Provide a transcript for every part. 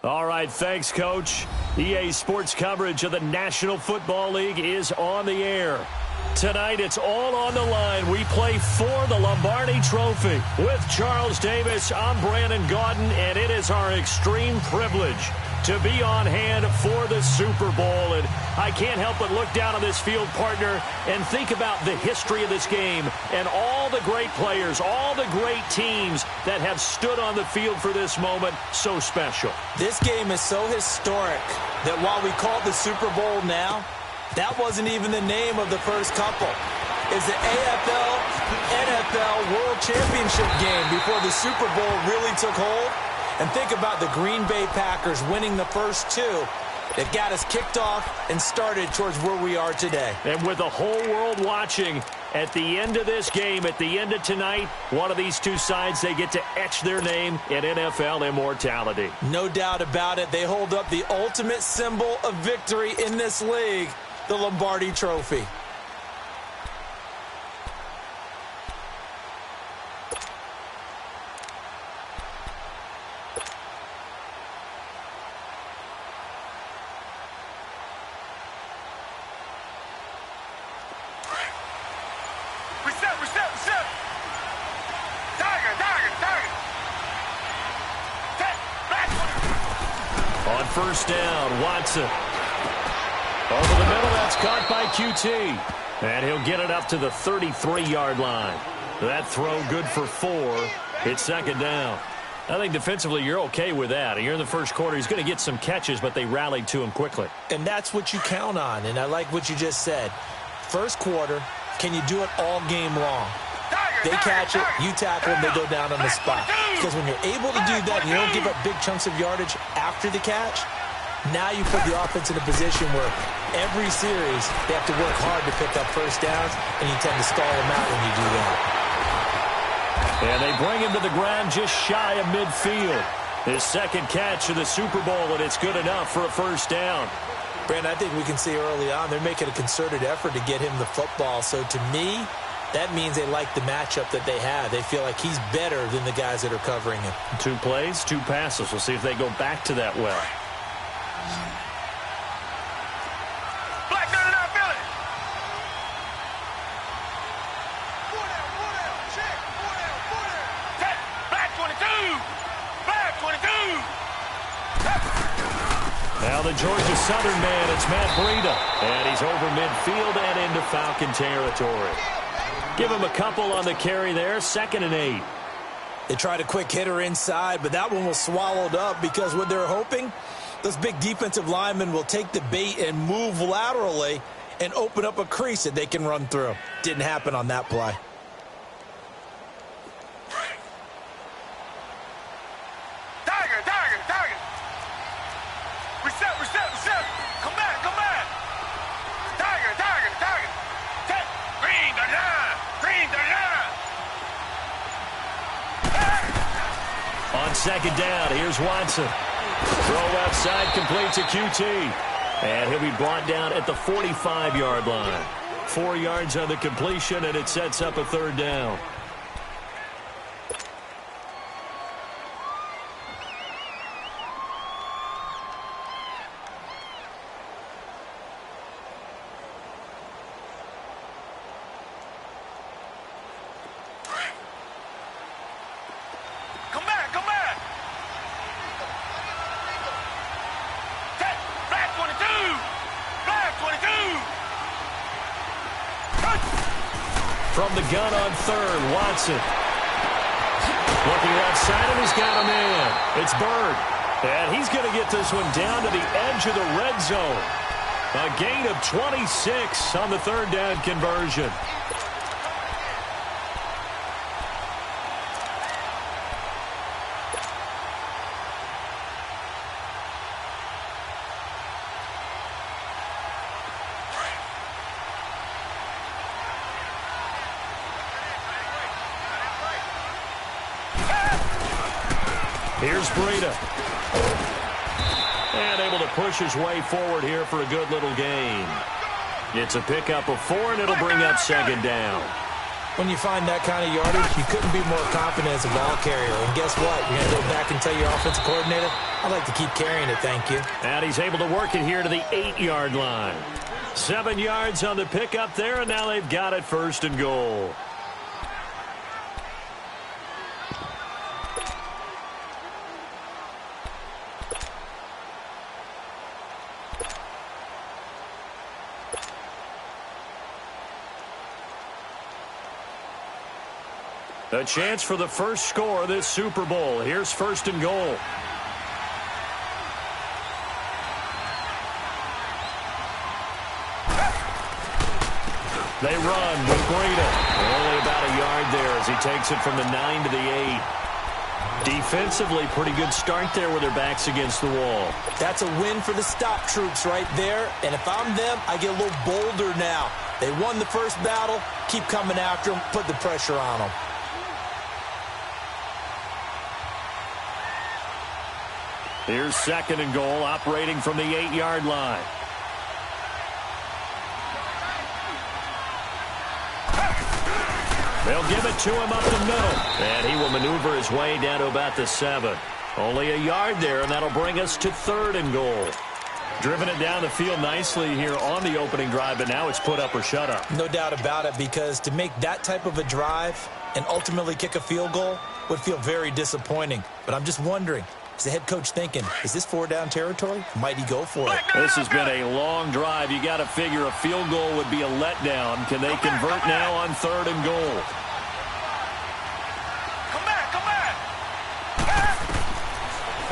All right, thanks, Coach. EA Sports coverage of the National Football League is on the air. Tonight, it's all on the line. We play for the Lombardi Trophy. With Charles Davis, I'm Brandon Gaudin, and it is our extreme privilege to be on hand for the Super Bowl. And I can't help but look down on this field, partner, and think about the history of this game and all the great players, all the great teams that have stood on the field for this moment. So special. This game is so historic that while we call it the Super Bowl now, that wasn't even the name of the first couple. It's the AFL, NFL World Championship game before the Super Bowl really took hold. And think about the Green Bay Packers winning the first two that got us kicked off and started towards where we are today. And with the whole world watching, at the end of this game, at the end of tonight, one of these two sides, they get to etch their name in NFL immortality. No doubt about it. They hold up the ultimate symbol of victory in this league, the Lombardi Trophy. On first down, Watson. Over the middle, that's caught by QT. And he'll get it up to the 33-yard line. That throw good for 4. It's second down. I think defensively you're okay with that. You're in the first quarter. He's going to get some catches, but they rallied to him quickly. And that's what you count on, and I like what you just said. First quarter, can you do it all game long? They catch it, you tackle them, they go down on the spot. Because when you're able to do that and you don't give up big chunks of yardage after the catch, now you put the offense in a position where every series they have to work hard to pick up first downs, and you tend to stall them out when you do that. And they bring him to the ground just shy of midfield. His second catch of the Super Bowl, and it's good enough for a first down. Brandon, I think we can see early on they're making a concerted effort to get him the football. So to me, that means they like the matchup that they have. They feel like he's better than the guys that are covering him. 2 plays, 2 passes. We'll see if they go back to that well. Now the Georgia Southern man, it's Matt Breida. And he's over midfield and into Falcon territory. Give him a couple on the carry there, 2nd and 8. They tried a quick hitter inside, but that one was swallowed up because what they're hoping, those big defensive linemen will take the bait and move laterally and open up a crease that they can run through. Didn't happen on that play. On second down, here's Watson. Throw outside, complete to QT. And he'll be brought down at the 45-yard line. 4 yards on the completion, and it sets up a third down. From the gun on third, Watson. Looking outside, and he's got a man. It's Bird. And he's going to get this one down to the edge of the red zone. A gain of 26 on the third down conversion. Here's Breida. And able to push his way forward here for a good little gain. It's a pickup of 4, and it'll bring up second down. When you find that kind of yardage, you couldn't be more confident as a ball carrier. And guess what? You're going to go back and tell your offensive coordinator, I'd like to keep carrying it, thank you. And he's able to work it here to the 8-yard line. 7 yards on the pickup there, and now they've got it 1st and goal. A chance for the first score of this Super Bowl. Here's 1st and goal. They run with Breida. Only about a yard there as he takes it from the 9 to the 8. Defensively, pretty good start there with their backs against the wall. That's a win for the stop troops right there. And if I'm them, I get a little bolder now. They won the first battle. Keep coming after them. Put the pressure on them. Here's 2nd and goal, operating from the 8-yard line. They'll give it to him up the middle. And he will maneuver his way down to about the 7. Only a yard there, and that'll bring us to 3rd and goal. Driven it down the field nicely here on the opening drive, but now it's put up or shut up. No doubt about it, because to make that type of a drive and ultimately kick a field goal would feel very disappointing. But I'm just wondering, is the head coach thinking, is this 4-down territory? Might he go for it? This has been a long drive. You got to figure a field goal would be a letdown. Can they convert now on 3rd and goal?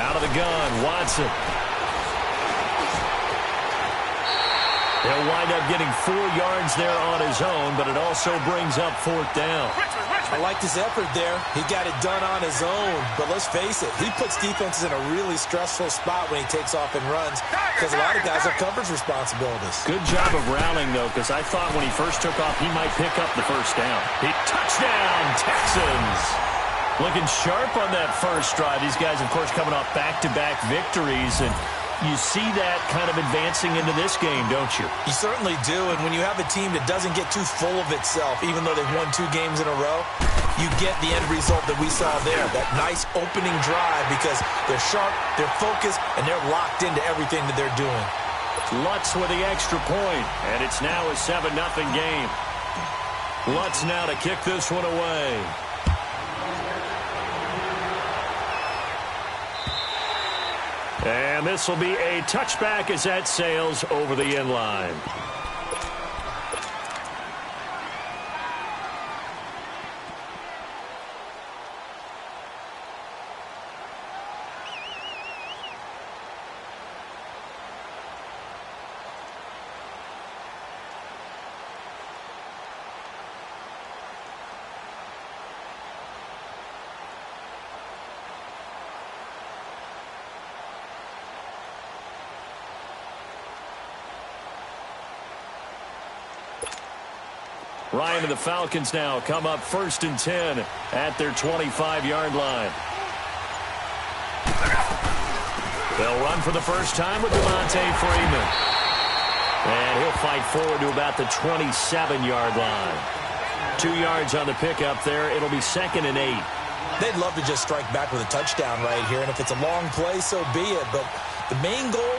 Out of the gun, Watson. He'll wind up getting 4 yards there on his own, but it also brings up 4th down. I liked his effort there. He got it done on his own. But let's face it, he puts defenses in a really stressful spot when he takes off and runs, because a lot of guys have coverage responsibilities. Good job of rallying, though, because I thought when he first took off, he might pick up the 1st down. Touchdown, Texans! Looking sharp on that first drive. These guys, of course, coming off back-to-back victories, and you see that kind of advancing into this game, don't you? You certainly do, and when you have a team that doesn't get too full of itself, even though they've won 2 games in a row, you get the end result that we saw there, that nice opening drive, because they're sharp, they're focused, and they're locked into everything that they're doing. Lutz with the extra point, and it's now a 7-0 game. Lutz now to kick this one away. And this will be a touchback as that sails over the end line. Ryan and the Falcons now come up 1st and 10 at their 25-yard line. They'll run for the first time with Devontae Freeman. And he'll fight forward to about the 27-yard line. 2 yards on the pickup there. It'll be 2nd and 8. They'd love to just strike back with a touchdown right here, and if it's a long play, so be it. But the main goal,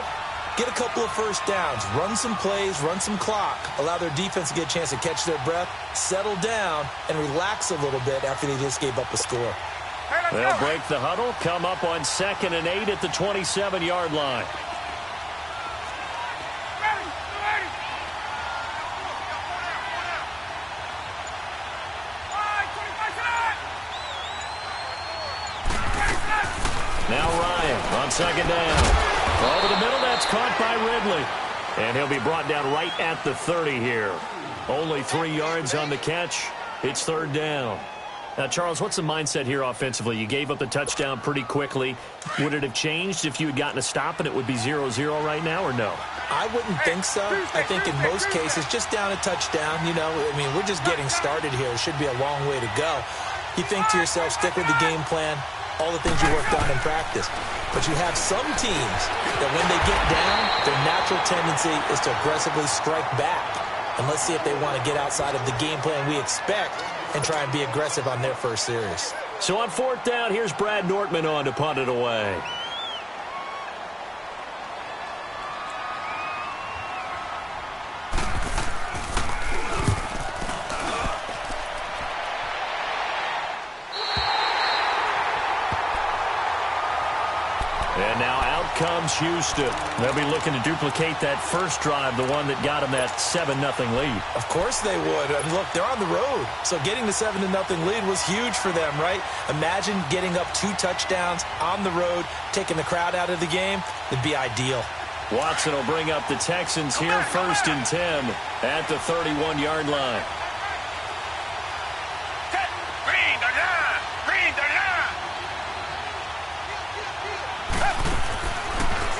get a couple of first downs, run some plays, run some clock, allow their defense to get a chance to catch their breath, settle down, and relax a little bit after they just gave up a score. They'll break the huddle, come up on 2nd and 8 at the 27-yard line. Now Ryan on 2nd down. Over the middle, that's caught by Ridley. And he'll be brought down right at the 30 here. Only 3 yards on the catch. It's 3rd down. Now, Charles, what's the mindset here offensively? You gave up the touchdown pretty quickly. Would it have changed if you had gotten a stop and it would be 0-0 right now, or no? I wouldn't think so. I think in most cases, just down a touchdown, you know, I mean, we're just getting started here. It should be a long way to go. You think to yourself, stick with the game plan, all the things you worked on in practice. But you have some teams that when they get down, their natural tendency is to aggressively strike back. And let's see if they want to get outside of the game plan we expect and try and be aggressive on their first series. So on fourth down, here's Brad Nortman on to punt it away. And now out comes Houston. They'll be looking to duplicate that first drive, the one that got them that 7-0 lead. Of course they would. Look, they're on the road. So getting the 7-0 lead was huge for them, right? Imagine getting up 2 touchdowns on the road, taking the crowd out of the game. It'd be ideal. Watson will bring up the Texans here first and 10 at the 31-yard line.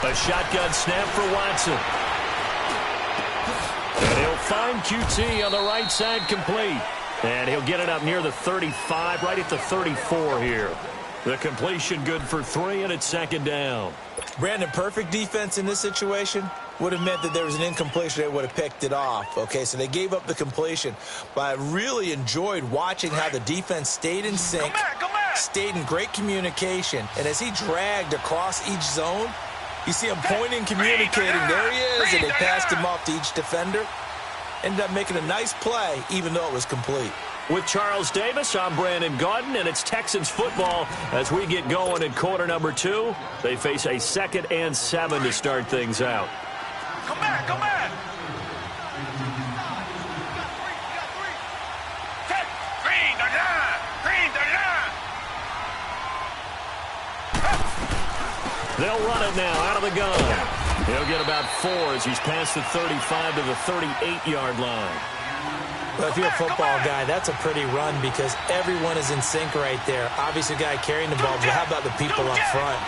A shotgun snap for Watson. And he'll find QT on the right side complete. And he'll get it up near the 35, right at the 34 here. The completion good for 3, and it's second down. Brandon, perfect defense in this situation would have meant that there was an incompletion. They would have picked it off. Okay, so they gave up the completion. But I really enjoyed watching how the defense stayed in sync, stayed in great communication. And as he dragged across each zone, you see him pointing, communicating. There he is, and they passed him off to each defender. Ended up making a nice play, even though it was complete. With Charles Davis, I'm Brandon Gaudin, and it's Texans football as we get going in quarter number 2. They face a 2nd and 7 to start things out. Come back, come back. They'll run it now out of the gun. He'll get about 4 as he's past the 35 to the 38-yard line. Well, if you're a football guy, that's a pretty run because everyone is in sync right there. Obviously, the guy carrying the ball, but how about the people up front?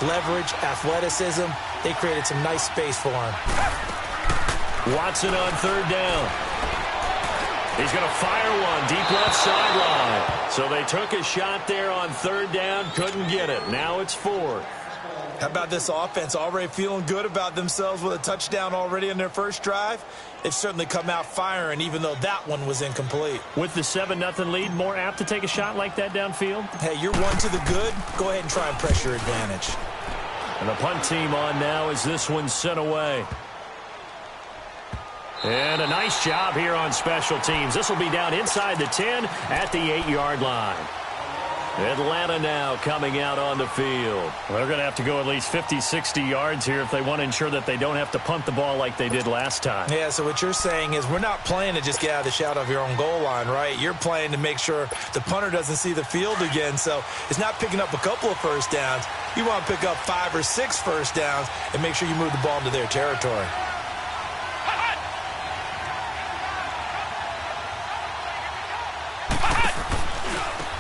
Leverage, athleticism, they created some nice space for him. Watson on third down. He's going to fire one deep left sideline. So they took a shot there on third down, couldn't get it. Now it's 4th. How about this offense already feeling good about themselves with a touchdown already in their first drive? They've certainly come out firing, even though that one was incomplete. With the 7-0 lead, more apt to take a shot like that downfield? Hey, you're one to the good. Go ahead and try and press your advantage. And the punt team on now as this one's sent away. And a nice job here on special teams. This will be down inside the 10 at the 8-yard line. Atlanta now coming out on the field. Well, they're going to have to go at least 50, 60 yards here if they want to ensure that they don't have to punt the ball like they did last time. Yeah, so what you're saying is we're not playing to just get out of the shadow of your own goal line, right? You're playing to make sure the punter doesn't see the field again. So it's not picking up a couple of first downs. You want to pick up 5 or 6 first downs and make sure you move the ball into their territory.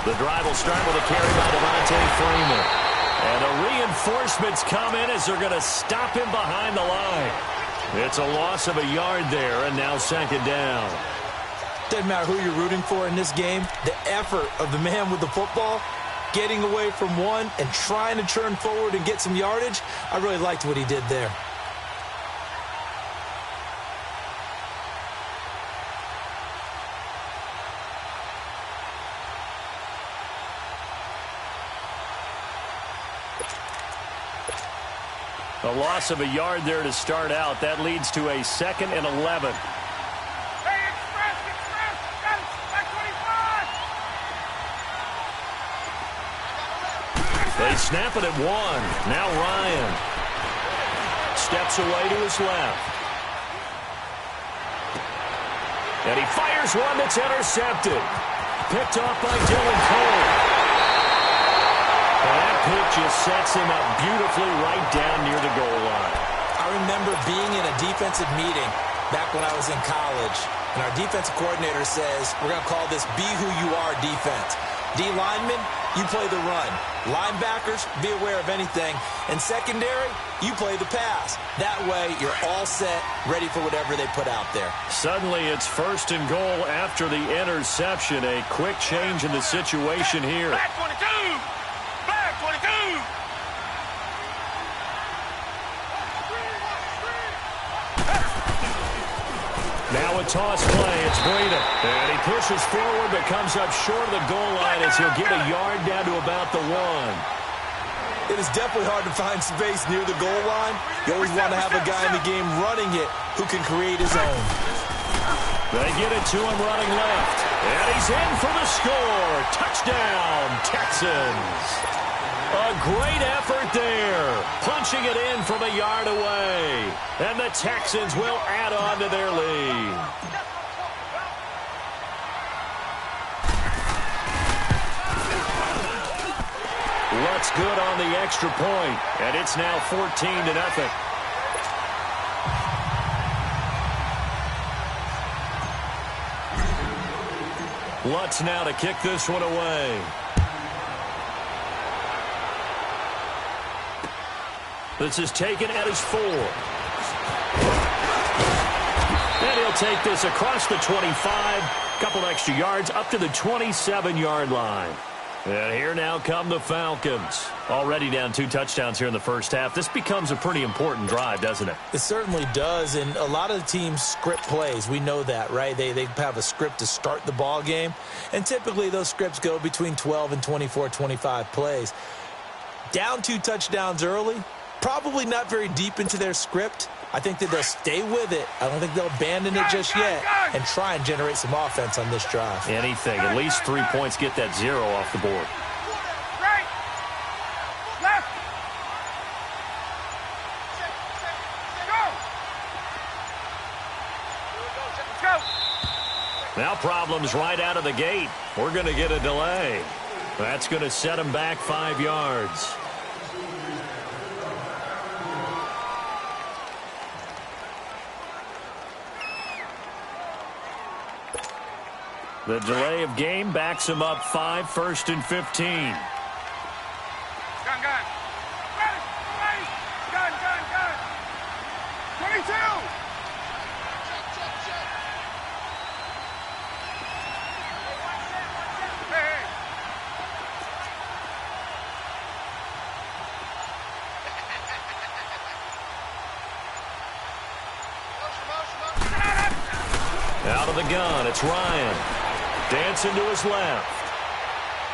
The drive will start with a carry by Devontae Freeman. And the reinforcements come in as they're going to stop him behind the line. It's a loss of a yard there, and now second down. Doesn't matter who you're rooting for in this game. The effort of the man with the football, getting away from one and trying to turn forward and get some yardage, I really liked what he did there. A loss of a yard there to start out. That leads to a 2nd and 11. They snap it at 1. Now Ryan steps away to his left. And he fires one that's intercepted. Picked off by Dylan Cole. And that pick just sets him up beautifully right down near the goal line. I remember being in a defensive meeting back when I was in college, and our defensive coordinator says, we're going to call this be who you are defense. D linemen, you play the run. Linebackers, be aware of anything. And secondary, you play the pass. That way, you're all set, ready for whatever they put out there. Suddenly, it's 1st and goal after the interception. A quick change in the situation here. Back 22! Back 22! Now a a toss play. It's Breida. And he pushes forward but comes up short of the goal line as he'll get a yard down to about the 1. It is definitely hard to find space near the goal line. You always want to have a guy in the game running it who can create his own. They get it to him running left. And he's in for the score. Touchdown, Texans. A great effort there. Punching it in from a yard away. And the Texans will add on to their lead. Lutz good on the extra point. And it's now 14-0. Lutz now to kick this one away. This is taken at his 4. And he'll take this across the 25. Couple extra yards up to the 27-yard line. And here now come the Falcons. Already down 2 touchdowns here in the first half. This becomes a pretty important drive, doesn't it? It certainly does, and a lot of the teams script plays. We know that, right? They have a script to start the ball game, and typically those scripts go between 12 and 24, 25 plays. Down 2 touchdowns early, probably not very deep into their script. I think that they'll stay with it. I don't think they'll abandon it just yet and try and generate some offense on this drive. Anything. At least 3 points, get that 0 off the board. Right. Left. Go. Let's go. Now problems right out of the gate. We're going to get a delay. That's going to set them back 5 yards. The delay of game backs him up 5, 1st and 15. Gun. Ready. Gun. 22. Hey. Out of the gun, it's Ryan. Dancing to his left.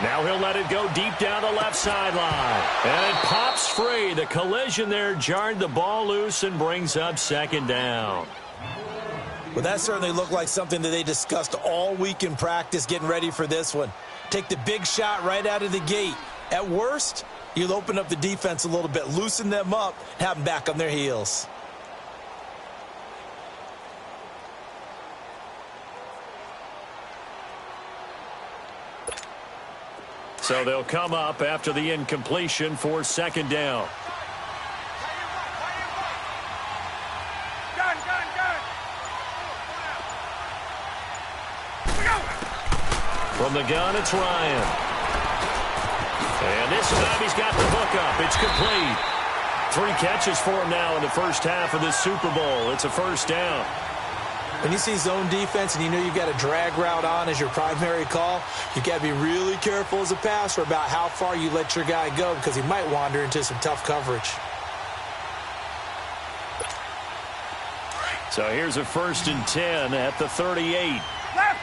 Now he'll let it go deep down the left sideline. And it pops free. The collision there jarred the ball loose and brings up 2nd down. Well, that certainly looked like something that they discussed all week in practice getting ready for this one. Take the big shot right out of the gate. At worst, you'll open up the defense a little bit, loosen them up, have them back on their heels. So they'll come up after the incompletion for 2nd down. Gun. From the gun, it's Ryan. And this time he's got the hook up. It's complete. 3 catches for him now in the first half of this Super Bowl. It's a 1st down. When you see zone defense and you know you've got a drag route on as your primary call, you've got to be really careful as a passer about how far you let your guy go because he might wander into some tough coverage. So here's a 1st and 10 at the 38. Left.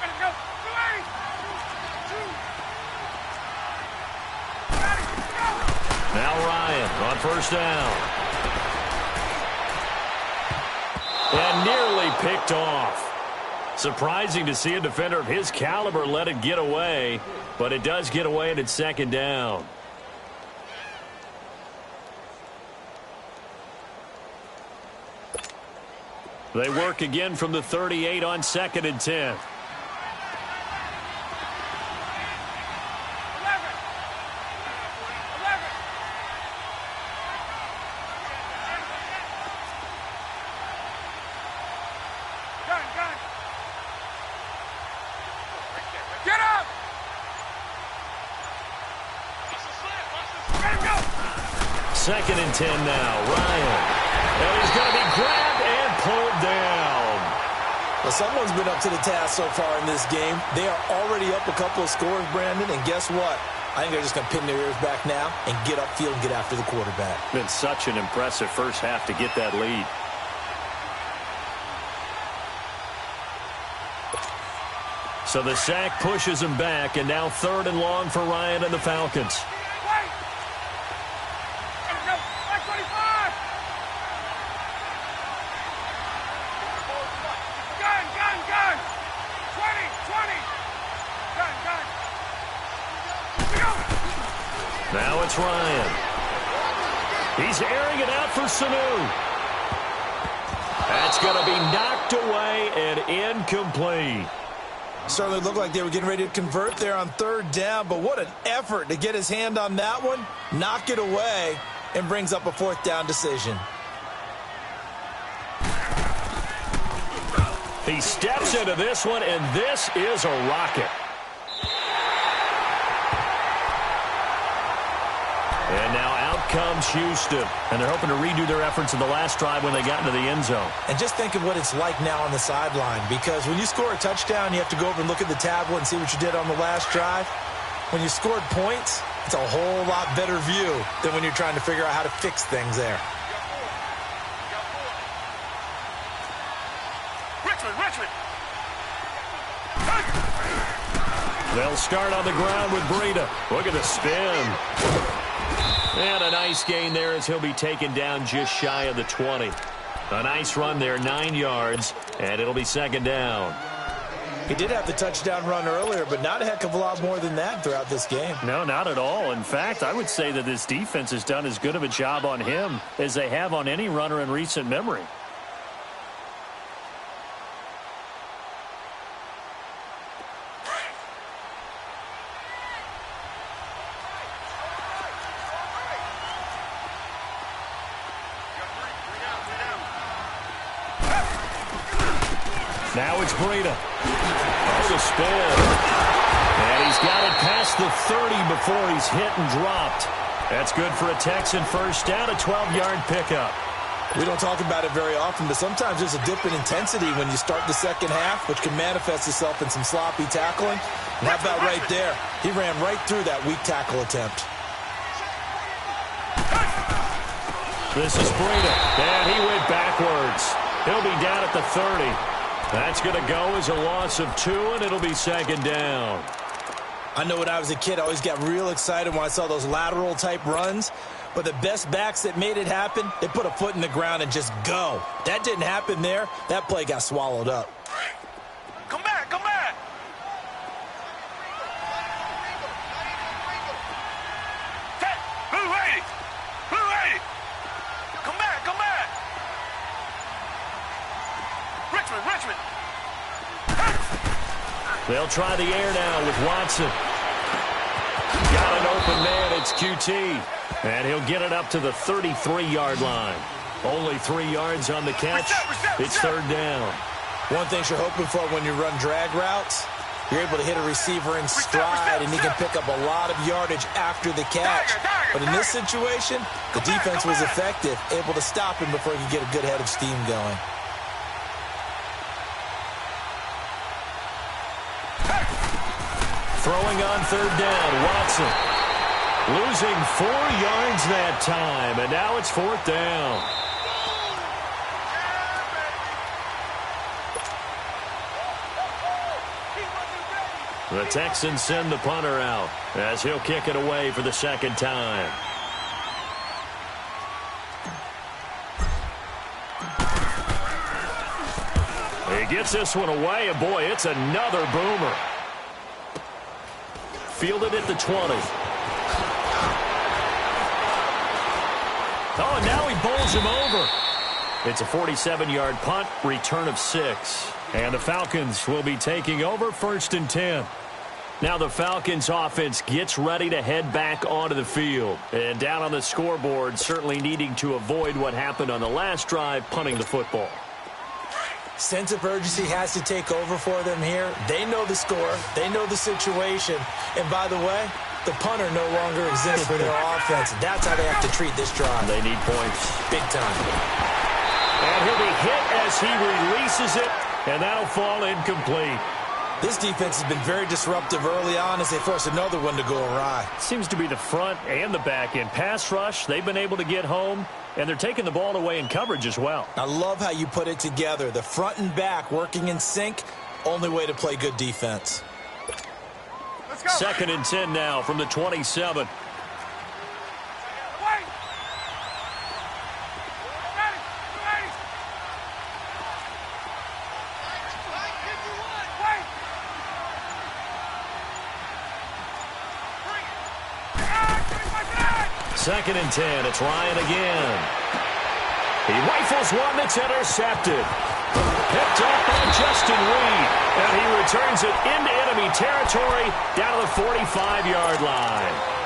Ready to go. 2. Now Ryan on 1st down. And nearly picked off. Surprising to see a defender of his caliber let it get away, but it does get away and it's 2nd down. They work again from the 38 on 2nd and 10. Get up! 2nd and 10 now. Ryan. And he's going to be grabbed and pulled down. Well, someone's been up to the task so far in this game. They are already up a couple of scores, Brandon, and guess what? I think they're just going to pin their ears back now and get upfield and get after the quarterback. Been such an impressive first half to get that lead. So the sack pushes him back, and now 3rd and long for Ryan and the Falcons. Now it's Ryan. He's airing it out for Sanu. That's going to be knocked away and incomplete. Certainly looked like they were getting ready to convert there on 3rd down, but what an effort to get his hand on that one, knock it away, and brings up a 4th down decision. He steps into this one, and this is a rocket. And now out comes Houston. And they're hoping to redo their efforts in the last drive when they got into the end zone. And just think of what it's like now on the sideline. Because when you score a touchdown, you have to go over and look at the tablet and see what you did on the last drive. When you scored points, it's a whole lot better view than when you're trying to figure out how to fix things there. Richmond. They'll start on the ground with Breida. Look at the spin. And a nice gain there as he'll be taken down just shy of the 20. A nice run there, 9 yards, and it'll be 2nd down. He did have the touchdown run earlier, but not a heck of a lot more than that throughout this game. No, not at all. In fact, I would say that this defense has done as good of a job on him as they have on any runner in recent memory. Now it's Breida. Oh, the spin. And he's got it past the 30 before he's hit and dropped. That's good for a Texan first down, a 12-yard pickup. We don't talk about it very often, but sometimes there's a dip in intensity when you start the second half, which can manifest itself in some sloppy tackling. And how about right there? He ran right through that weak tackle attempt. This is Breida, and he went backwards. He'll be down at the 30. That's going to go as a loss of 2, and it'll be 2nd down. I know when I was a kid, I always got real excited when I saw those lateral-type runs. But the best backs that made it happen, they put a foot in the ground and just go. That didn't happen there. That play got swallowed up. Come back. Blue 80. Come back. Richmond. They'll try the air now with Watson. Got an open man. It's QT. And he'll get it up to the 33-yard line. Only 3 yards on the catch. It's 3rd down. One thing you're hoping for when you run drag routes, you're able to hit a receiver in stride, and he can pick up a lot of yardage after the catch. But in this situation, the defense was effective, able to stop him before he could get a good head of steam going. Throwing on 3rd down, Watson. Losing 4 yards that time, and now it's 4th down. The Texans send the punter out as he'll kick it away for the 2nd time. He gets this one away, and boy, it's another boomer. Fielded at the 20. Oh, and now he bowls him over. It's a 47-yard punt, return of 6. And the Falcons will be taking over 1st and 10. Now the Falcons offense gets ready to head back onto the field. And down on the scoreboard, certainly needing to avoid what happened on the last drive, punting the football. Sense of urgency has to take over for them here. They know the score. They know the situation. And by the way, the punter no longer exists for their offense. That's how they have to treat this drive. They need points. Big time. And he'll be hit as he releases it, and that'll fall incomplete. This defense has been very disruptive early on as they force another one to go awry. Seems to be the front and the back end. Pass rush, they've been able to get home, and they're taking the ball away in coverage as well. I love how you put it together. The front and back working in sync, Only way to play good defense. Let's go. 2nd and 10 now from the 27. Second and 10. It's Ryan again. He rifles one that's intercepted. Picked up by Justin Reed. And he returns it into enemy territory down to the 45-yard line.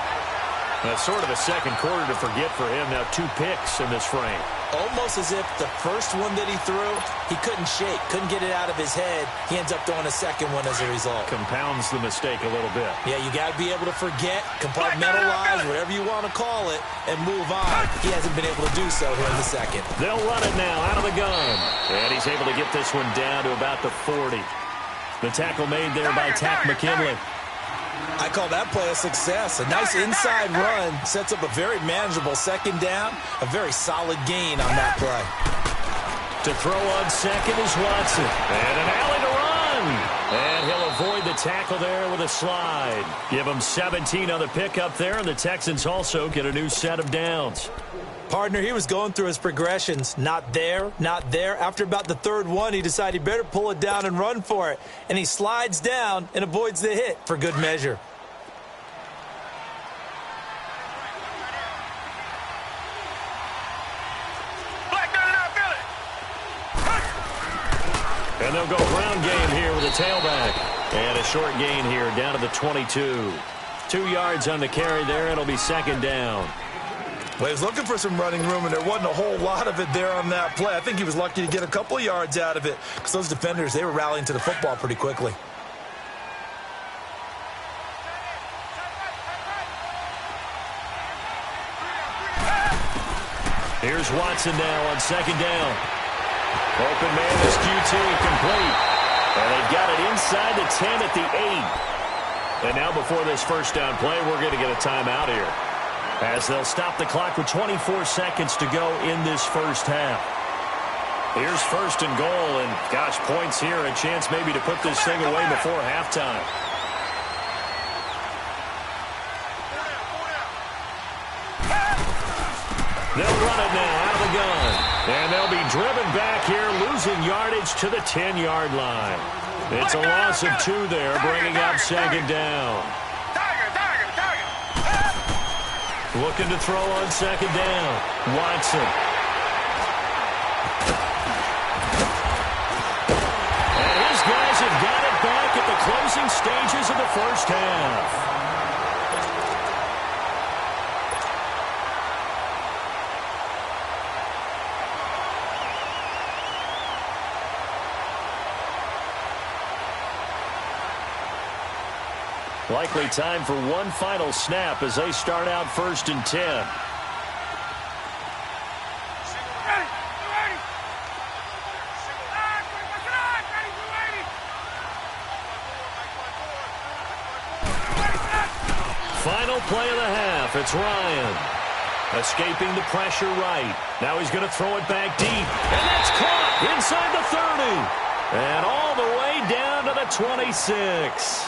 That's sort of a second quarter to forget for him. Now 2 picks in this frame. Almost as if the first one that he threw, he couldn't shake, couldn't get it out of his head. He ends up throwing a second one as a result. Compounds the mistake a little bit. Yeah, you got to be able to forget, compartmentalize, whatever you want to call it, and move on. He hasn't been able to do so here in the second. They'll run it now out of the gun. And he's able to get this one down to about the 40. The tackle made there by Tack McKinley. I call that play a success. A nice inside run sets up a very manageable second down. A very solid gain on that play. To throw on second is Watson. And an alley to run. And he'll avoid the tackle there with a slide. Give him 17 on the pickup there, and the Texans also get a new set of downs. Partner, he was going through his progressions. Not there, not there. After about the 3rd one, he decided he better pull it down and run for it. And he slides down and avoids the hit for good measure. And they'll go ground game here with a tailback. And a short gain here down to the 22. 2 yards on the carry there. It'll be second down. Well, he was looking for some running room, and there wasn't a whole lot of it there on that play. I think he was lucky to get a couple yards out of it because those defenders, they were rallying to the football pretty quickly. Here's Watson now on second down. Open man is QT, complete. And they've got it inside the 10 at the 8. And now before this first down play, we're going to get a timeout here, as they'll stop the clock with 24 seconds to go in this first half. Here's 1st and goal, and gosh, points here, a chance maybe to put this thing away before halftime. They'll run it now out of the gun. And they'll be driven back here, losing yardage to the 10-yard line. It's a loss of 2 there, bringing up second down. Looking to throw on second down. Watson. And his guys have got it back at the closing stages of the first half. Likely time for one final snap as they start out 1st and 10. Final play of the half. It's Ryan. Escaping the pressure right. Now he's going to throw it back deep. And that's caught inside the 30. And all the way down to the 26.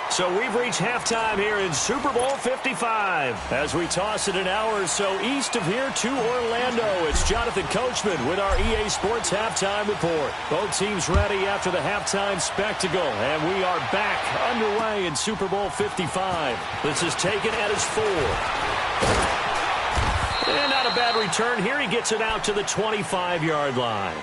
So we've reached halftime here in Super Bowl 55. As we toss it an hour or so east of here to Orlando, it's Jonathan Coachman with our EA Sports Halftime Report. Both teams ready after the halftime spectacle, and we are back underway in Super Bowl 55. This is taken at his 4. And not a bad return here. He gets it out to the 25-yard line.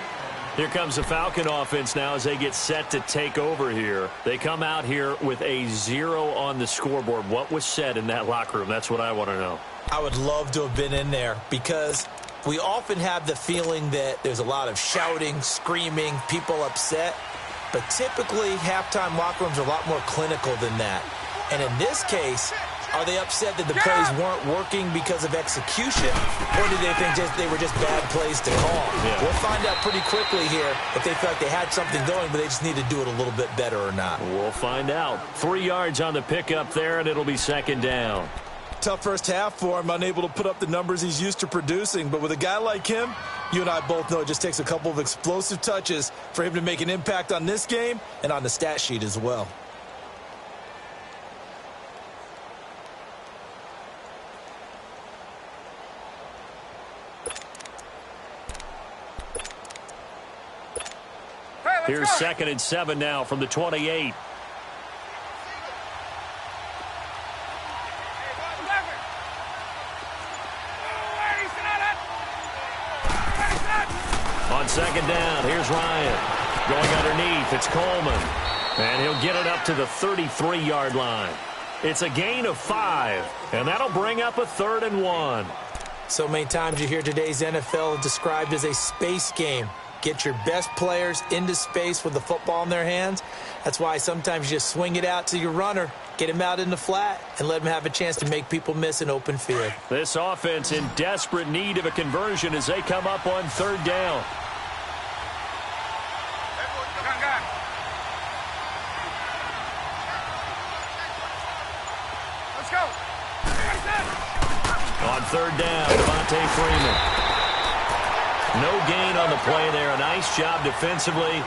Here comes the Falcon offense now as they get set to take over here. They come out here with a 0 on the scoreboard. What was said in that locker room? That's what I want to know. I would love to have been in there because we often have the feeling that there's a lot of shouting, screaming, people upset. But typically, halftime locker rooms are a lot more clinical than that. And in this case, are they upset that the plays weren't working because of execution, or do they think they were just bad plays to call? Yeah. We'll find out pretty quickly here if they felt like they had something going, but they just need to do it a little bit better or not. We'll find out. 3 yards on the pickup there, and it'll be second down. Tough first half for him, unable to put up the numbers he's used to producing. But with a guy like him, you and I both know it just takes a couple of explosive touches for him to make an impact on this game and on the stat sheet as well. Here's 2nd and 7 now from the 28. On 2nd down, here's Ryan. Going underneath, it's Coleman. And he'll get it up to the 33-yard line. It's a gain of 5, and that'll bring up a 3rd and 1. So many times you hear today's NFL described as a space game. Get your best players into space with the football in their hands. That's why sometimes you just swing it out to your runner, get him out in the flat, and let him have a chance to make people miss an open field. This offense in desperate need of a conversion as they come up on 3rd down. Let's go. On 3rd down, Devontae Freeman. No gain on the play there. A nice job defensively,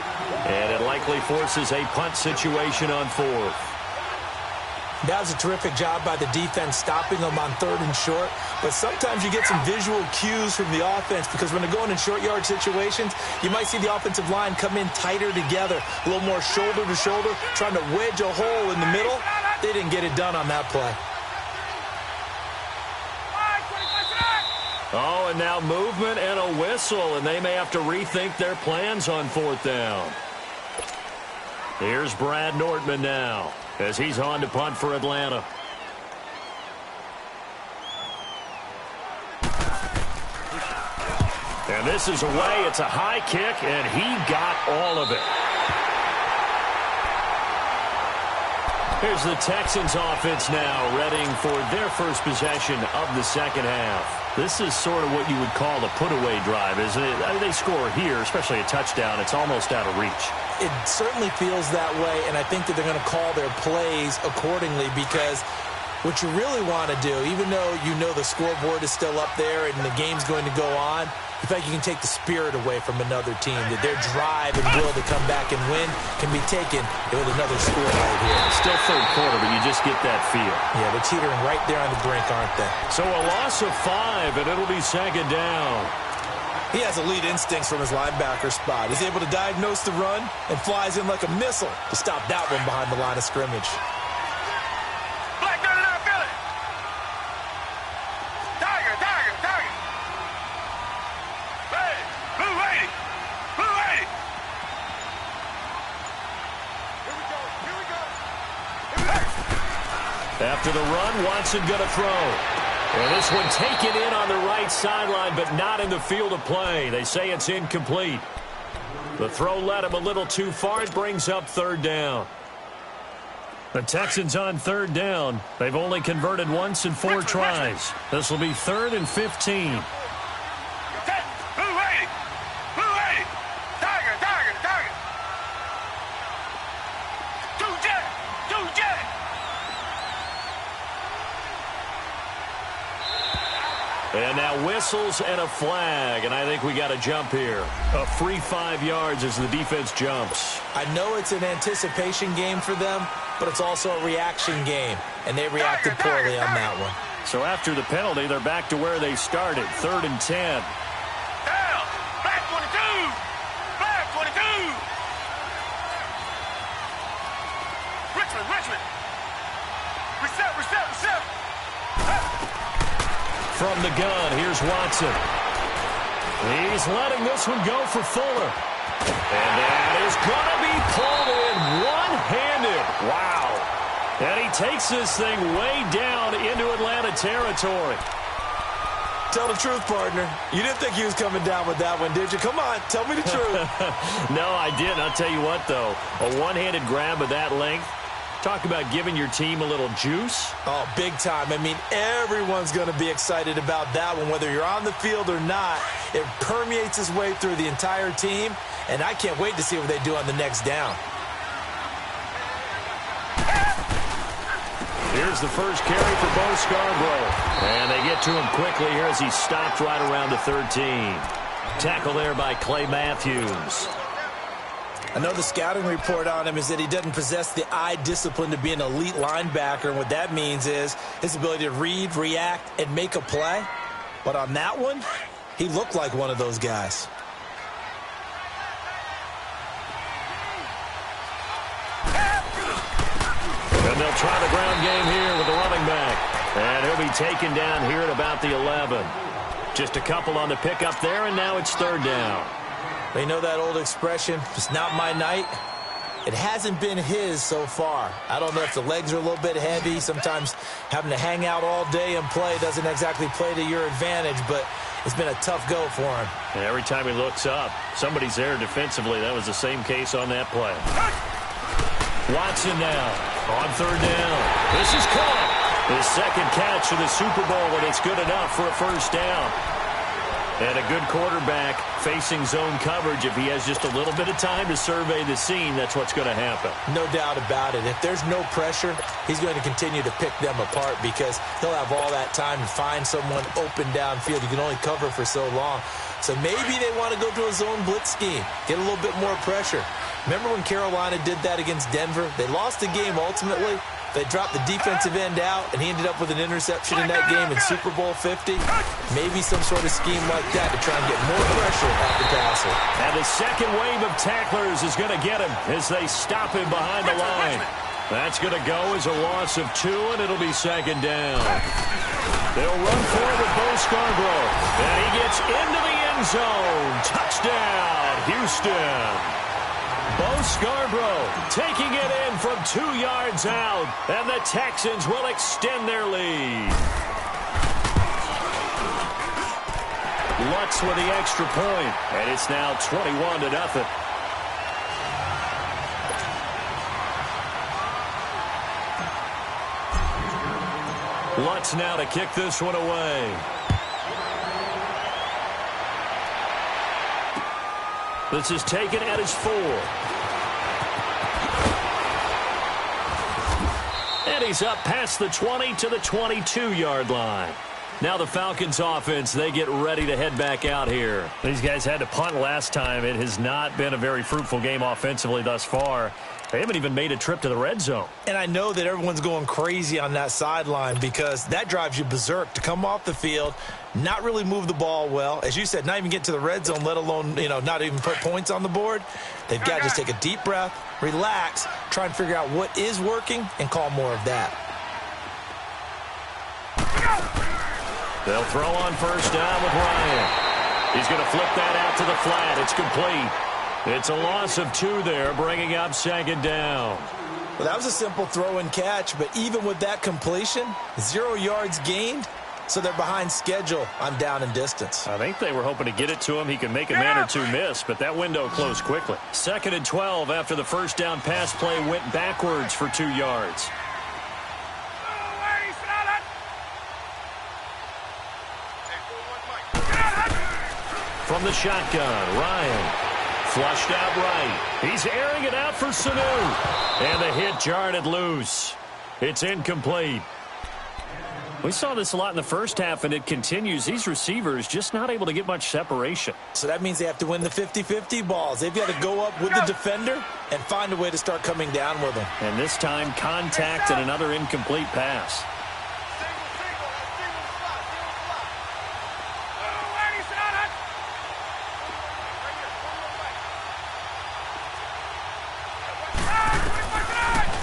and it likely forces a punt situation on 4th. That was a terrific job by the defense stopping them on 3rd and short, but sometimes you get some visual cues from the offense because when they're going in short yard situations, you might see the offensive line come in tighter together, a little more shoulder to shoulder, trying to wedge a hole in the middle. They didn't get it done on that play. Oh, and now movement and a whistle, and they may have to rethink their plans on 4th down. Here's Brad Nortman now as he's on to punt for Atlanta. And this is away. It's a high kick, and he got all of it. Here's the Texans offense now, readying for their first possession of the 2nd half. This is sort of what you would call a put-away drive, isn't it? I mean, they score here, especially a touchdown. It's almost out of reach. It certainly feels that way, and I think that they're going to call their plays accordingly because what you really want to do, even though you know the scoreboard is still up there and the game's going to go on, you feel like you can take the spirit away from another team, that their drive and will to come back and win can be taken with another score right here. Still 3rd quarter, but you just get that feel. Yeah, they're teetering right there on the brink, aren't they? So a loss of 5, and it'll be 2nd down. He has elite instincts from his linebacker spot. He's able to diagnose the run and flies in like a missile to stop that one behind the line of scrimmage. Black 99 Philly. Tiger. Hey, blue 80. Blue 80. Here we go. After the run, Watson going to throw. And this one taken in on the right sideline, but not in the field of play. They say it's incomplete. The throw led him a little too far. It brings up 3rd down. The Texans on 3rd down. They've only converted once in 4 tries. This will be 3rd and 15. Blue 80. Blue 80. Tiger. Two jet. And now whistles and a flag, and I think we got a jump here. A free 5 yards as the defense jumps. I know it's an anticipation game for them, but it's also a reaction game, and they reacted poorly on that one. So after the penalty, they're back to where they started, 3rd and 10. Down. Black 22. Black 22. Richmond. Reset. From the gun, here's Watson. He's letting this one go for Fuller. And that is going to be pulled in one-handed. Wow. And he takes this thing way down into Atlanta territory. Tell the truth, partner. You didn't think he was coming down with that one, did you? Come on, tell me the truth. No, I didn't. I'll tell you what, though. A one-handed grab of that length. Talk about giving your team a little juice. Oh, big time. I mean, everyone's going to be excited about that one, whether you're on the field or not. It permeates its way through the entire team, and I can't wait to see what they do on the next down. Here's the first carry for Bo Scarborough. And they get to him quickly here as he stopped right around the 13. Tackle there by Clay Matthews. I know the scouting report on him is that he doesn't possess the eye discipline to be an elite linebacker. And what that means is his ability to read, react, and make a play. But on that one, he looked like one of those guys. And they'll try the ground game here with the running back. And he'll be taken down here at about the 11. Just a couple on the pickup there, and now it's third down. They know that old expression, it's not my night. It hasn't been his so far. I don't know if the legs are a little bit heavy. Sometimes having to hang out all day and play doesn't exactly play to your advantage, but it's been a tough go for him. And every time he looks up, somebody's there defensively. That was the same case on that play. Watson now on third down. This is caught. His second catch of the Super Bowl, and it's good enough for a first down. And a good quarterback facing zone coverage. If he has just a little bit of time to survey the scene, that's what's going to happen. No doubt about it. If there's no pressure, he's going to continue to pick them apart because he'll have all that time to find someone open downfield. You can only cover for so long. So maybe they want to go to a zone blitz scheme, get a little bit more pressure. Remember when Carolina did that against Denver? They lost the game ultimately. They dropped the defensive end out, and he ended up with an interception in that game in Super Bowl 50. Maybe some sort of scheme like that to try and get more pressure at the passer. And the second wave of tacklers is going to get him as they stop him behind the line. That's going to go as a loss of 2, and it'll be second down. They'll run forward with Bo Scarborough, and he gets into the end zone. Touchdown, Houston. Bo Scarborough taking it in from 2 yards out, and the Texans will extend their lead. Lutz with the extra point, and it's now 21-0. Lutz now to kick this one away. This is taken at his 4. And he's up past the 20 to the 22-yard line. Now the Falcons offense, they get ready to head back out here. These guys had to punt last time. It has not been a very fruitful game offensively thus far. They haven't even made a trip to the red zone. And I know that everyone's going crazy on that sideline because that drives you berserk to come off the field, not really move the ball well. As you said, not even get to the red zone, let alone, not even put points on the board. They've got to just take a deep breath, relax, try and figure out what is working, and call more of that. They'll throw on first down with Ryan. He's going to flip that out to the flat. It's complete. It's a loss of 2 there, bringing up second down. Well, that was a simple throw and catch, but even with that completion, 0 yards gained, so they're behind schedule on down and distance. I think they were hoping to get it to him. He could make a man or 2 miss, but that window closed quickly. 2nd and 12 after the first down pass play went backwards for 2 yards. From the shotgun, Ryan. Flushed out right. He's airing it out for Sanu. And the hit jarred it loose. It's incomplete. We saw this a lot in the first half, and it continues. These receivers just not able to get much separation. So that means they have to win the 50-50 balls. They've got to go up with the defender and find a way to start coming down with them. And this time, contact and another incomplete pass.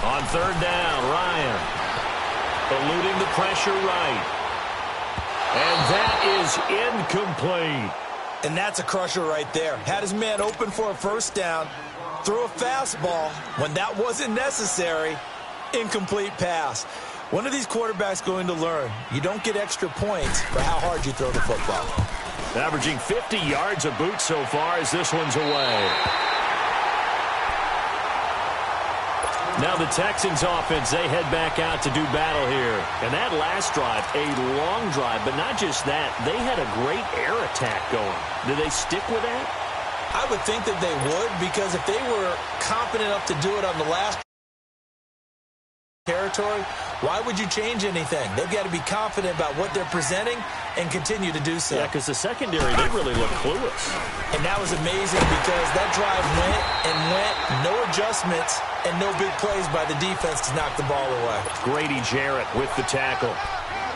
On third down, Ryan. Eluding the pressure right. And that is incomplete. And that's a crusher right there. Had his man open for a first down. Threw a fastball when that wasn't necessary. Incomplete pass. When are these quarterbacks going to learn? You don't get extra points for how hard you throw the football. Averaging 50 yards a boot so far as this one's away. Now the Texans offense, they head back out to do battle here. And that last drive, a long drive, but not just that. They had a great air attack going. Did they stick with that? I would think that they would, because if they were confident enough to do it on the last territory, Why would you change anything? They've got to be confident about what they're presenting and continue to do so. Yeah, because the secondary, they really look clueless. And that was amazing because that drive went and went, no adjustments, and no big plays by the defense to knock the ball away. Grady Jarrett with the tackle.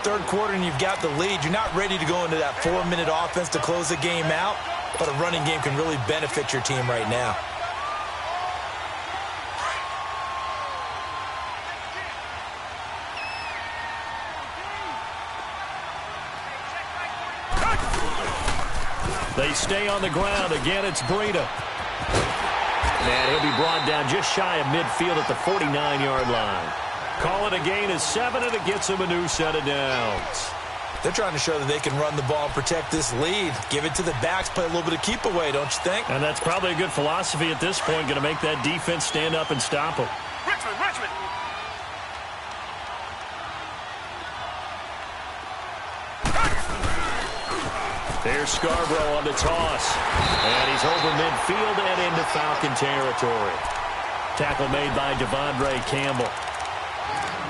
Third quarter and you've got the lead. You're not ready to go into that 4-minute offense to close the game out, but a running game can really benefit your team right now. They stay on the ground. Again, it's Breida. And he'll be brought down just shy of midfield at the 49-yard line. Call it a gain of 7, and it gets him a new set of downs. They're trying to show that they can run the ball and protect this lead. Give it to the backs, play a little bit of keep away, don't you think? And that's probably a good philosophy at this point, going to make that defense stand up and stop them. Richmond! There's Scarborough on the toss. And he's over midfield and into Falcon territory. Tackle made by Devondre Campbell.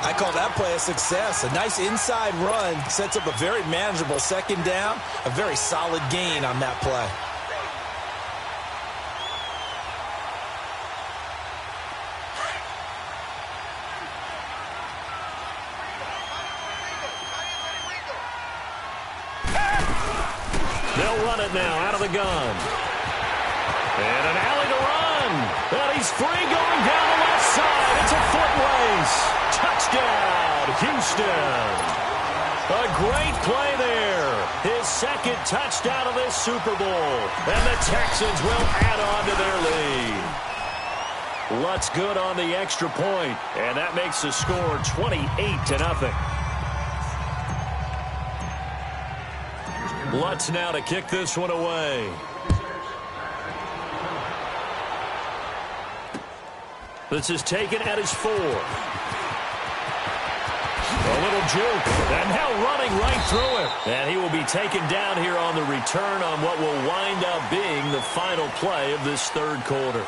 I call that play a success. A nice inside run sets up a very manageable second down. A very solid gain on that play. They'll run it now out of the gun. And an alley to run. And he's free going down the left side. It's a foot race. Touchdown, Houston. A great play there. His second touchdown of this Super Bowl. And the Texans will add on to their lead. Lutz good on the extra point. And that makes the score 28-0. Lutz now to kick this one away. This is taken at his 4. A little juke, and now running right through it. And he will be taken down here on the return on what will wind up being the final play of this third quarter.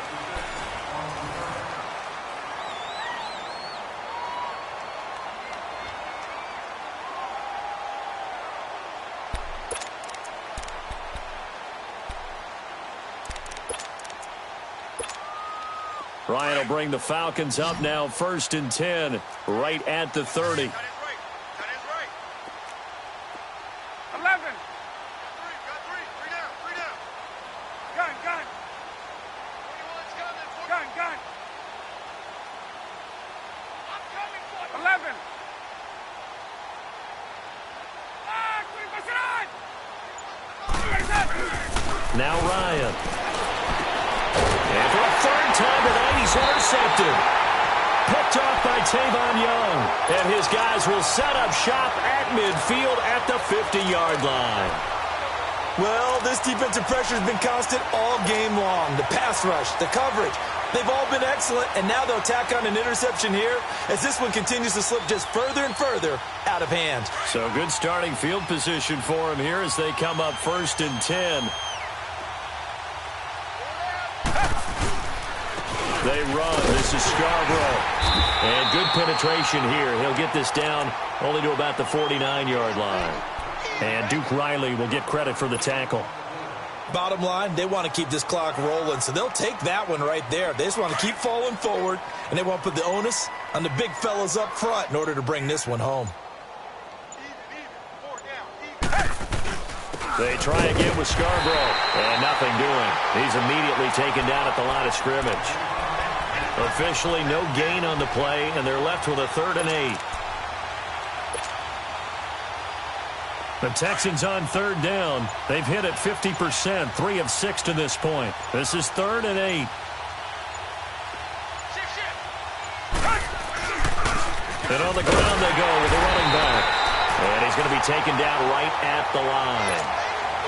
Ryan will bring the Falcons up now, 1st and 10, right at the 30. That is right. 11. Got three. Three down. Gun. 21's coming. Gun. I'm coming for you. 11. Now Ryan. And for a third time tonight, he's intercepted. Picked off by Tavon Young. And his guys will set up shop at midfield at the 50-yard line. Well, this defensive pressure has been constant all game long. The pass rush, the coverage, they've all been excellent, and now they'll tack on an interception here as this one continues to slip just further and further out of hand. So good starting field position for him here as they come up 1st and 10. They run. This is Scarborough. And good penetration here. He'll get this down only to about the 49-yard line. And Duke Riley will get credit for the tackle. Bottom line, they want to keep this clock rolling, so they'll take that one right there. They just want to keep falling forward, and they want to put the onus on the big fellas up front in order to bring this one home. They try again with Scarborough, and nothing doing. He's immediately taken down at the line of scrimmage. Officially no gain on the play, and they're left with a 3rd and 8. The Texans on 3rd down. They've hit it 50%, 3 of 6 to this point. This is 3rd and 8. And on the ground they go with the running back. And he's going to be taken down right at the line.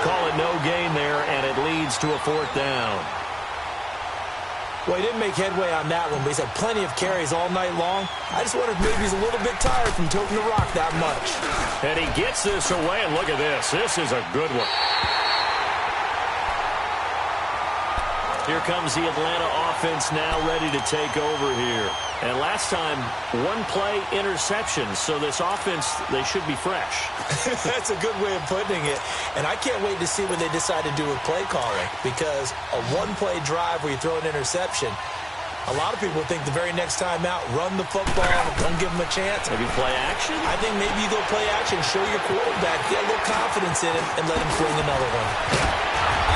Call it no gain there, and it leads to a 4th down. Well, he didn't make headway on that one, but he's had plenty of carries all night long. I just wonder if maybe he's a little bit tired from toting the rock that much. And he gets this away, and look at this. This is a good one. Here comes the Atlanta offense now ready to take over here. And last time, one play interception. So this offense, they should be fresh. That's a good way of putting it. And I can't wait to see what they decide to do with play calling. Because a one-play drive where you throw an interception, a lot of people think the very next time out, run the football, don't give them a chance. Maybe play action? I think maybe you go play action, show your quarterback, get a little confidence in him, and let him fling another one.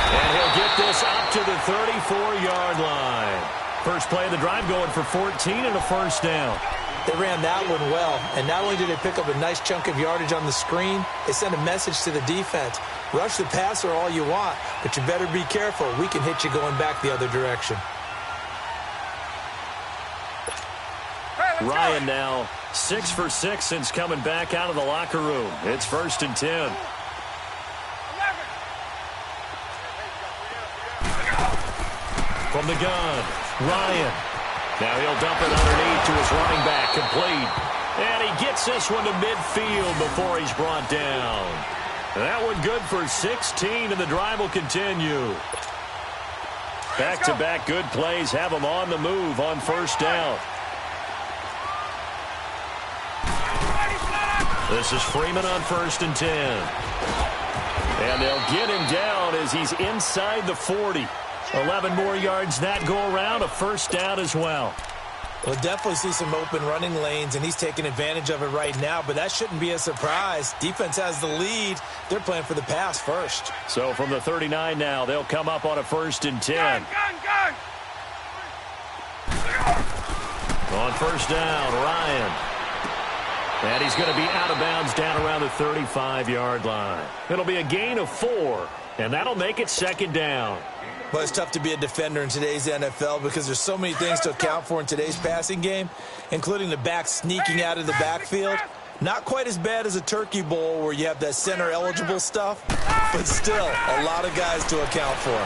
And he'll get this up to the 34-yard line. First play of the drive going for 14 and a first down. They ran that one well, and not only did they pick up a nice chunk of yardage on the screen, they sent a message to the defense. Rush the passer all you want, but you better be careful. We can hit you going back the other direction. Ryan now 6 for 6 since coming back out of the locker room. It's 1st and 10. From the gun, Ryan. Now he'll dump it underneath to his running back, complete. And he gets this one to midfield before he's brought down. That one good for 16, and the drive will continue. Back-to-back good plays have him on the move on first down. This is Freeman on 1st and 10. And they'll get him down as he's inside the 40. 11 more yards that go around, a first down as well. We'll definitely see some open running lanes, and he's taking advantage of it right now, but that shouldn't be a surprise. Defense has the lead. They're playing for the pass first. So from the 39 now, they'll come up on a 1st and 10. Gun. On first down, Ryan. And he's going to be out of bounds down around the 35-yard line. It'll be a gain of 4, and that'll make it 2nd down. Well, it's tough to be a defender in today's NFL because there's so many things to account for in today's passing game, including the back sneaking out of the backfield. Not quite as bad as a turkey bowl where you have that center-eligible stuff, but still a lot of guys to account for.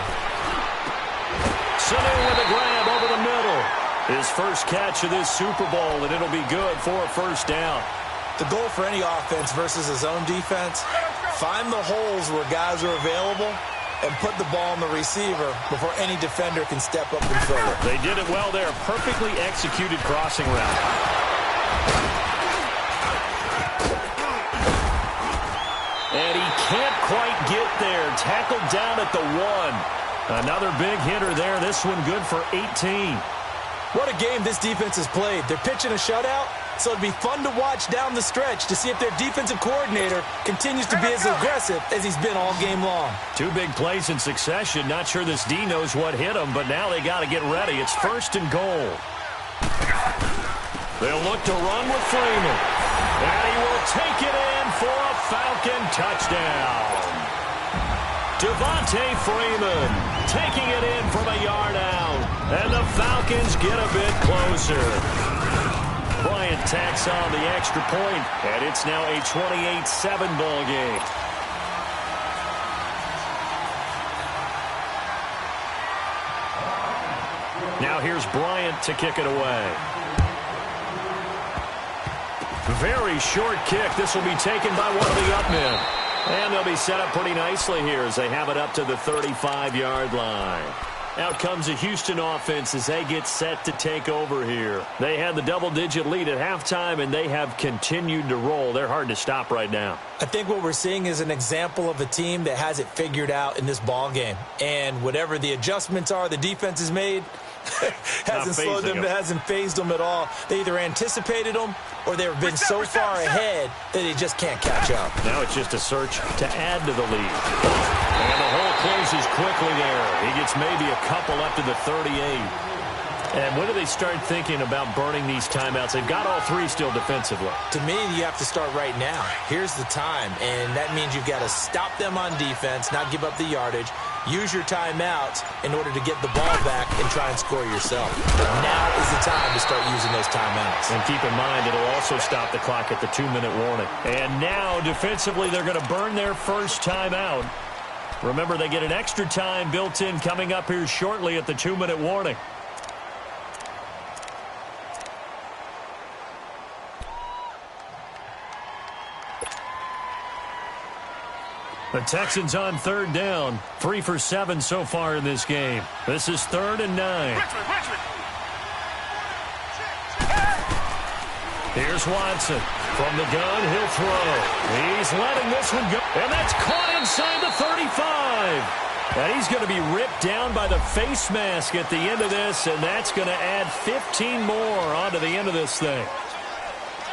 Sanu with a grab over the middle. His first catch of this Super Bowl, and it'll be good for a first down. The goal for any offense versus his own defense, find the holes where guys are available and put the ball on the receiver before any defender can step up and fill it. They did it well there. Perfectly executed crossing route. And he can't quite get there. Tackled down at the 1. Another big hitter there. This one good for 18. What a game this defense has played. They're pitching a shutout, so it'd be fun to watch down the stretch to see if their defensive coordinator continues to be as aggressive as he's been all game long. 2 big plays in succession. Not sure this D knows what hit him, but now they got to get ready. It's 1st and goal. They'll look to run with Freeman. And he will take it in for a Falcon touchdown. Devontae Freeman taking it in from a yard out. And the Falcons get a bit closer. Bryant tacks on the extra point, and it's now a 28-7 ball game. Now here's Bryant to kick it away. Very short kick. This will be taken by one of the up men. And they'll be set up pretty nicely here as they have it up to the 35-yard line. Out comes the Houston offense as they get set to take over here. They had the double-digit lead at halftime, and they have continued to roll. They're hard to stop right now. I think what we're seeing is an example of a team that has it figured out in this ball game. And whatever the adjustments are the defense has made, hasn't slowed them, hasn't phased them at all. They either anticipated them or they've been so far ahead that they just can't catch up. Now it's just a search to add to the lead. And the hole closes quickly there. He gets maybe a couple up to the 38. And when do they start thinking about burning these timeouts? They've got all 3 still defensively. To me, you have to start right now. Here's the time, and that means you've got to stop them on defense, not give up the yardage, use your timeouts in order to get the ball back and try and score yourself. Now is the time to start using those timeouts. And keep in mind, it'll also stop the clock at the 2-minute warning. And now, defensively, they're going to burn their first timeout. Remember, they get an extra time built in coming up here shortly at the 2-minute warning. The Texans on third down. 3 for 7 so far in this game. This is 3rd and 9. Richmond. Here's Watson. From the gun, he'll throw. He's letting this one go. And that's caught inside the 35. And he's going to be ripped down by the face mask at the end of this, and that's going to add 15 more onto the end of this thing.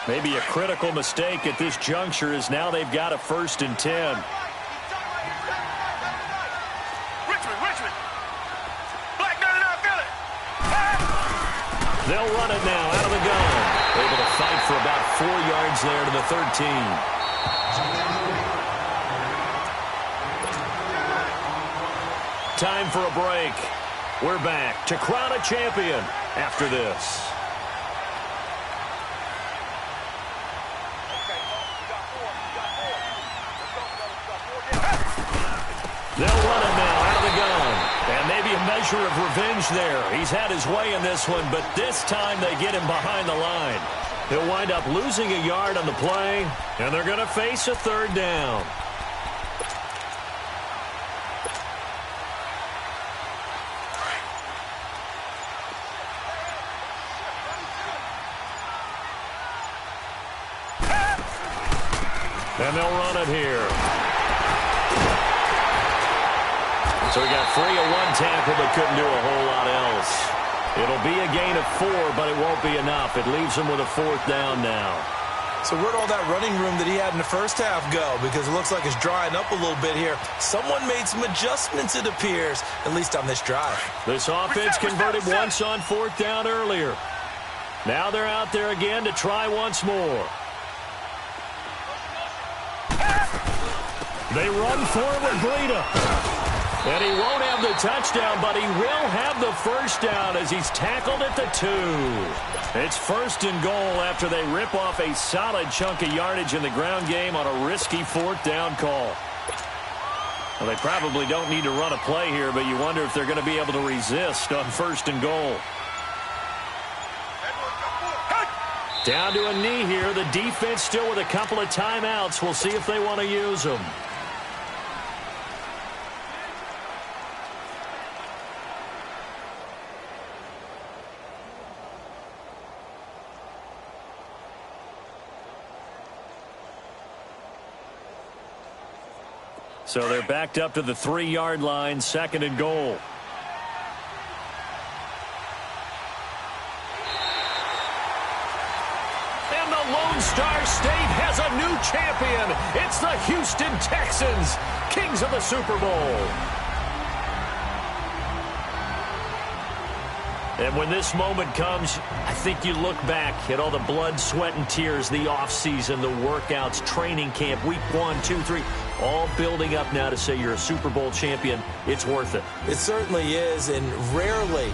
Maybe a critical mistake at this juncture is now they've got a 1st and 10. Richmond. Black gun it out, Philly. They'll run it now out of the gun. Able to fight for about 4 yards there to the 13. Time for a break. We're back to crown a champion after this. They'll run it now out of the gun. And maybe a measure of revenge there. He's had his way in this one, but this time they get him behind the line. He'll wind up losing a yard on the play, and they're going to face a 3rd down. And they'll run it here. So we got 3 of 1 tackle, but couldn't do a whole lot else. It'll be a gain of 4, but it won't be enough. It leaves him with a 4th down now. So where'd all that running room that he had in the first half go? Because it looks like it's drying up a little bit here. Someone made some adjustments, it appears, at least on this drive. This offense converted once on 4th down earlier. Now they're out there again to try once more. They run forward, Breida. And he won't have the touchdown, but he will have the 1st down as he's tackled at the 2. It's 1st and goal after they rip off a solid chunk of yardage in the ground game on a risky 4th down call. Well, they probably don't need to run a play here, but you wonder if they're going to be able to resist on 1st and goal. Down to a knee here. The defense still with a couple of timeouts. We'll see if they want to use them. So they're backed up to the 3-yard line, 2nd and goal. And the Lone Star State has a new champion. It's the Houston Texans, kings of the Super Bowl. And when this moment comes, I think you look back at all the blood, sweat, and tears, the offseason, the workouts, training camp, week 1, 2, 3, all building up now to say you're a Super Bowl champion. It's worth it. It certainly is, and rarely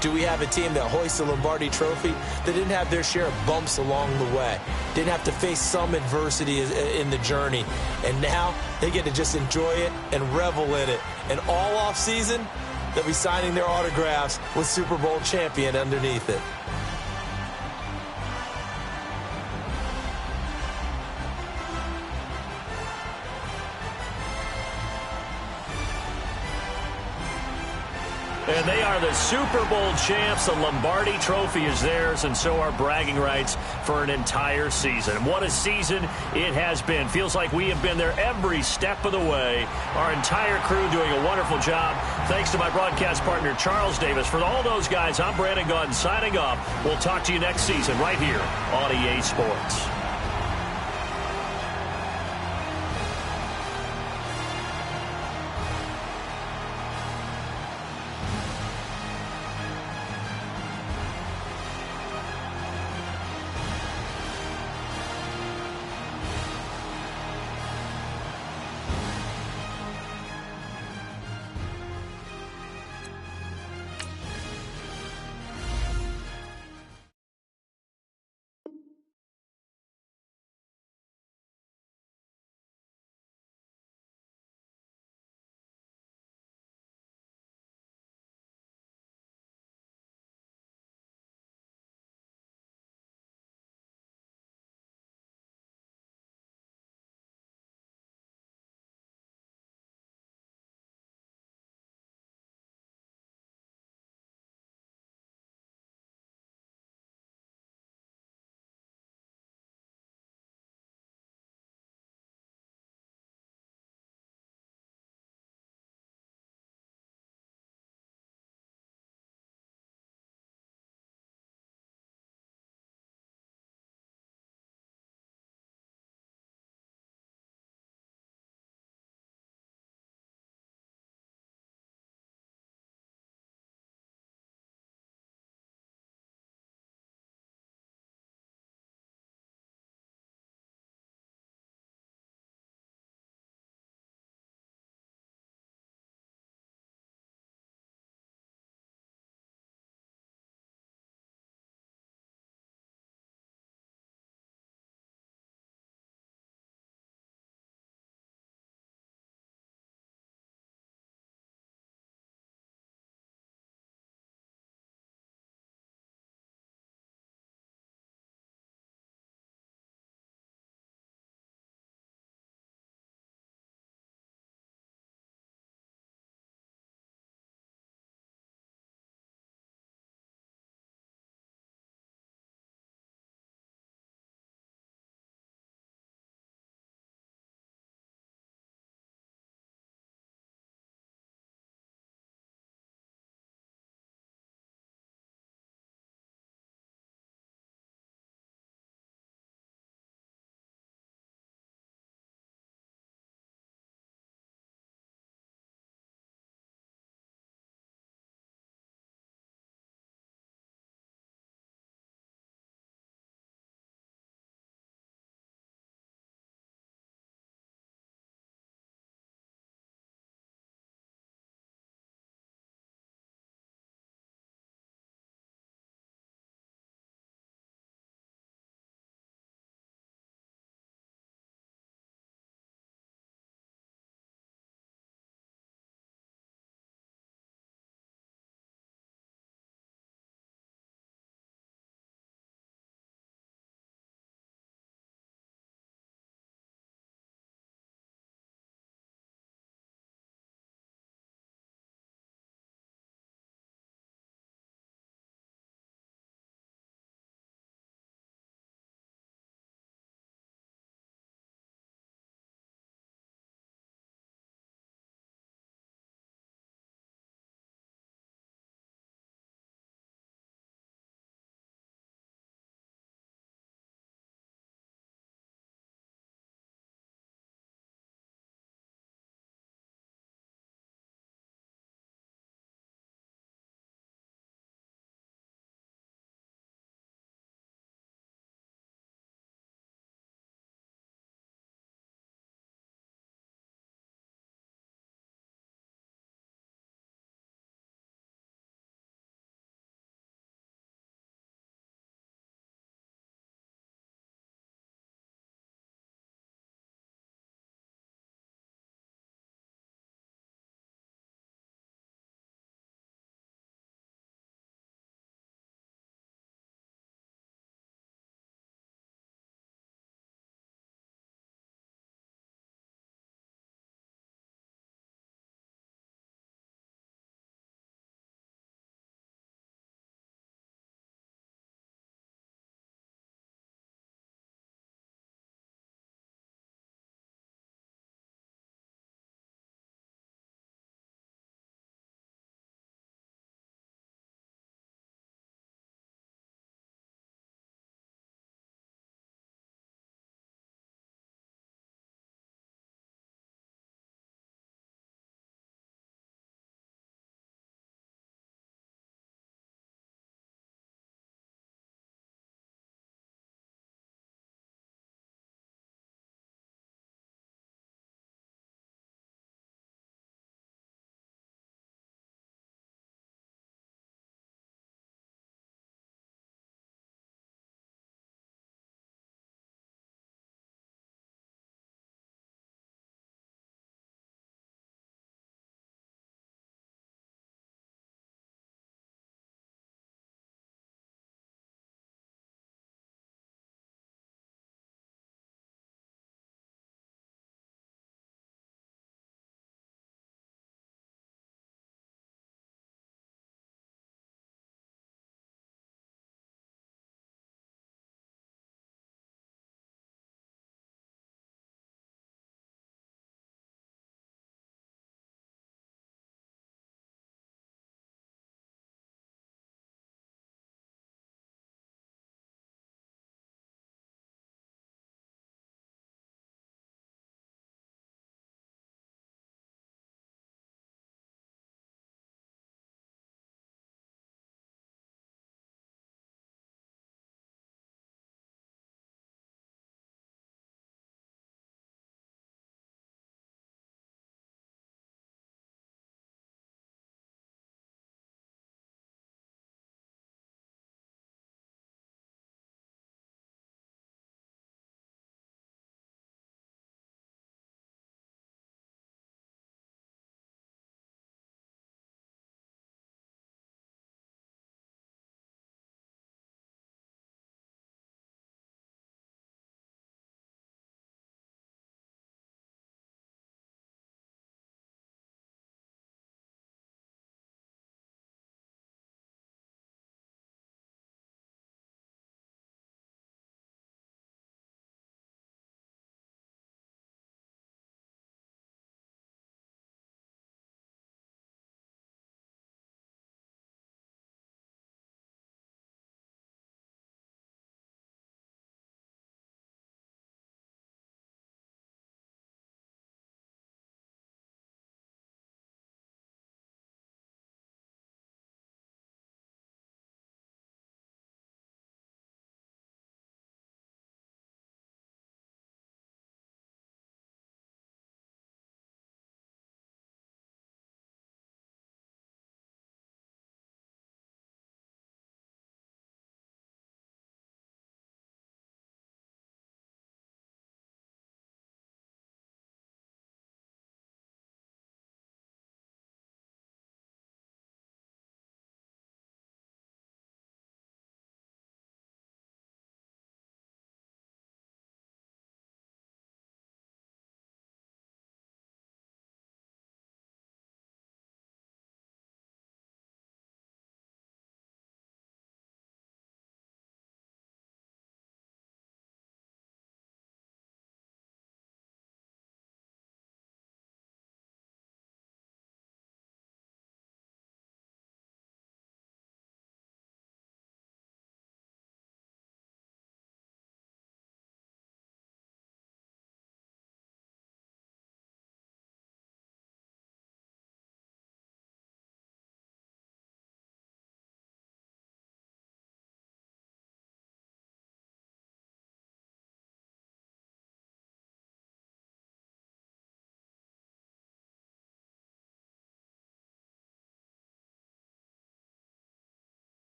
do we have a team that hoists the Lombardi Trophy that didn't have their share of bumps along the way, didn't have to face some adversity in the journey, and now they get to just enjoy it and revel in it. And all offseason, they'll be signing their autographs with Super Bowl champion underneath it. And they are the Super Bowl champs. The Lombardi Trophy is theirs, and so are bragging rights for an entire season. What a season it has been. Feels like we have been there every step of the way. Our entire crew doing a wonderful job. Thanks to my broadcast partner, Charles Davis. For all those guys, I'm Brandon Gaudin signing off. We'll talk to you next season right here on EA Sports.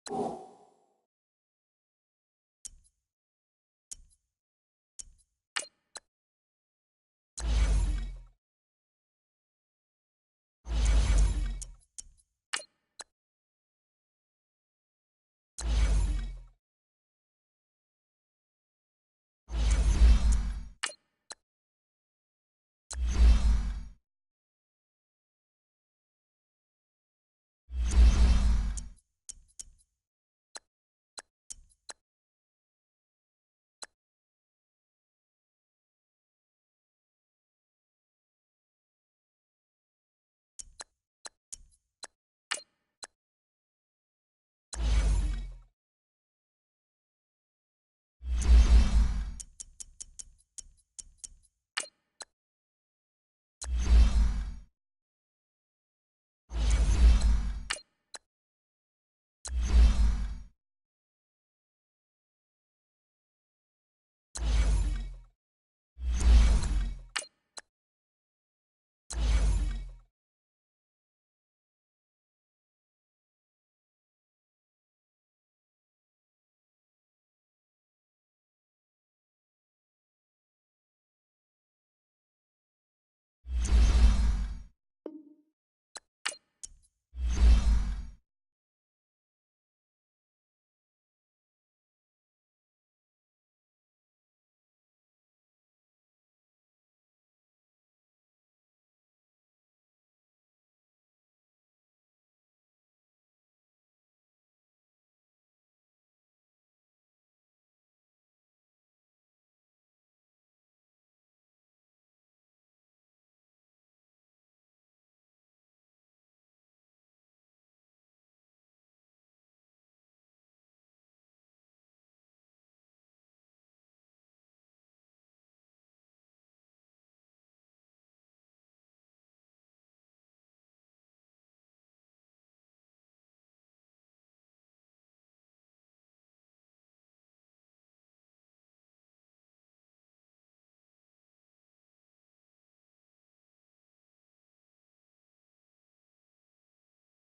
Blue 80.